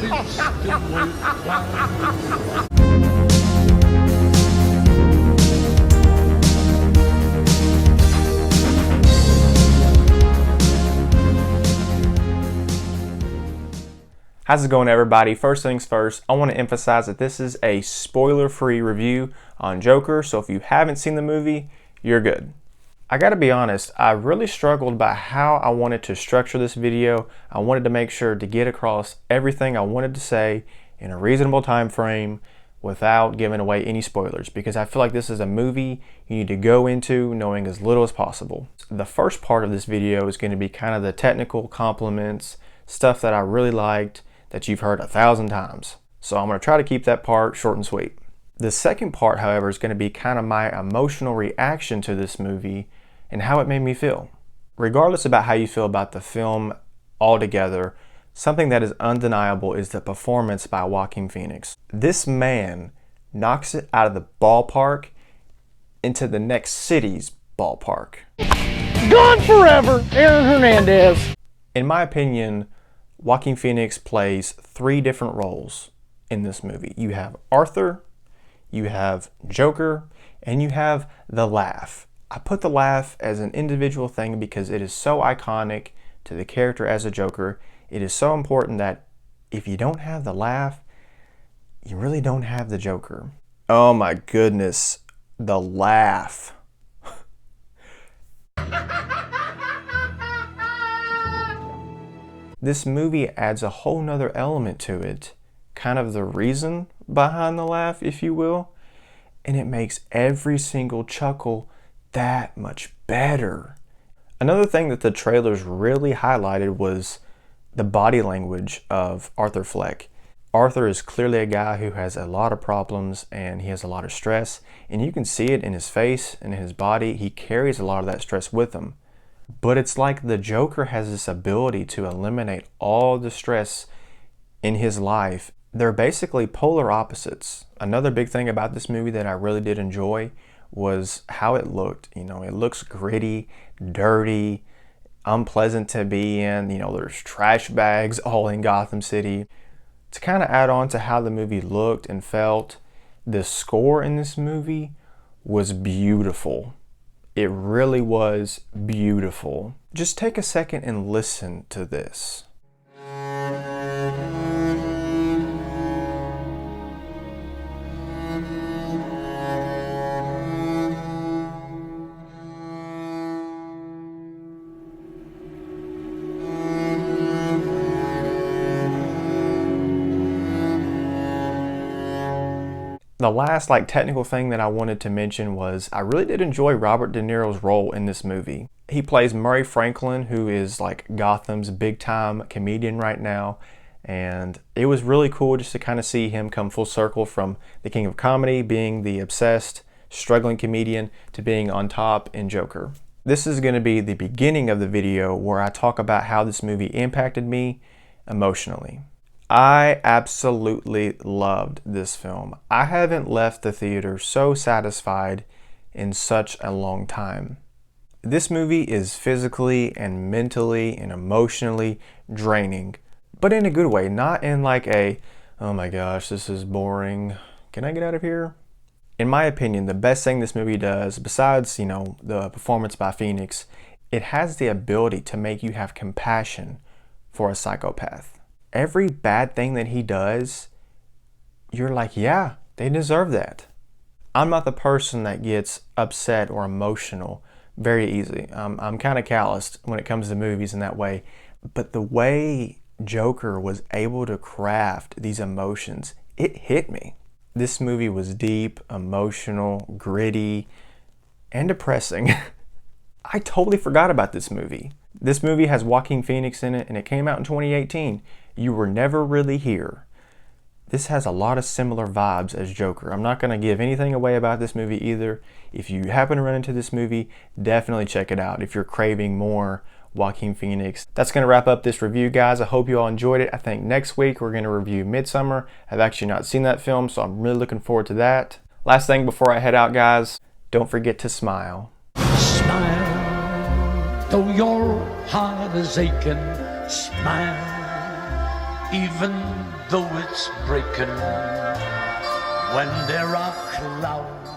is still worthwhile. How's it going, everybody? First things first, I want to emphasize that this is a spoiler-free review on Joker, so if you haven't seen the movie, you're good. I gotta be honest, I really struggled about how I wanted to structure this video. I wanted to make sure to get across everything I wanted to say in a reasonable time frame without giving away any spoilers, because I feel like this is a movie you need to go into knowing as little as possible. The first part of this video is going to be kind of the technical compliments, stuff that I really liked, that you've heard 1,000 times. So I'm going to try to keep that part short and sweet. The second part, however, is going to be kind of my emotional reaction to this movie and how it made me feel. Regardless about how you feel about the film altogether, something that is undeniable is the performance by Joaquin Phoenix. This man knocks it out of the ballpark into the next city's ballpark. Gone forever, Aaron Hernandez. In my opinion, Joaquin Phoenix plays 3 different roles in this movie. You have Arthur, you have Joker, and you have the laugh. I put the laugh as an individual thing because it is so iconic to the character as a Joker. It is so important that if you don't have the laugh, you really don't have the Joker. Oh my goodness, the laugh. This movie adds a whole nother element to it, kind of the reason behind the laugh, if you will, and it makes every single chuckle that much better. Another thing that the trailers really highlighted was the body language of Arthur Fleck. Arthur is clearly a guy who has a lot of problems and he has a lot of stress, and you can see it in his face and in his body. He carries a lot of that stress with him. But it's like the Joker has this ability to eliminate all the stress in his life. They're basically polar opposites. Another big thing about this movie that I really did enjoy was how it looked. You know, it looks gritty, dirty, unpleasant to be in. You know, there's trash bags all in Gotham City. To kind of add on to how the movie looked and felt, the score in this movie was beautiful. It really was beautiful. Just take a second and listen to this. The last technical thing that I wanted to mention was I really did enjoy Robert De Niro's role in this movie. He plays Murray Franklin, who is Gotham's big time comedian right now, and it was really cool just to kind of see him come full circle from the king of comedy, being the obsessed, struggling comedian, to being on top in Joker. This is going to be the beginning of the video where I talk about how this movie impacted me emotionally. I absolutely loved this film. I haven't left the theater so satisfied in such a long time. This movie is physically and mentally and emotionally draining, but in a good way, not in oh my gosh, this is boring, can I get out of here? In my opinion, the best thing this movie does, besides, the performance by Phoenix, it has the ability to make you have compassion for a psychopath. Every bad thing that he does, you're like, yeah, they deserve that. I'm not the person that gets upset or emotional very easily. I'm kind of calloused when it comes to movies in that way. But the way Joker was able to craft these emotions, it hit me. This movie was deep, emotional, gritty, and depressing. I totally forgot about this movie. This movie has Joaquin Phoenix in it, and it came out in 2018. You Were Never Really Here. This has a lot of similar vibes as Joker. I'm not going to give anything away about this movie either. If you happen to run into this movie, definitely check it out if you're craving more Joaquin Phoenix. That's going to wrap up this review, guys. I hope you all enjoyed it. I think next week we're going to review Midsommar. I've actually not seen that film, so I'm really looking forward to that. Last thing before I head out, guys, don't forget to smile. Smile, though your heart is aching. Smile, even though it's breaking. When there are clouds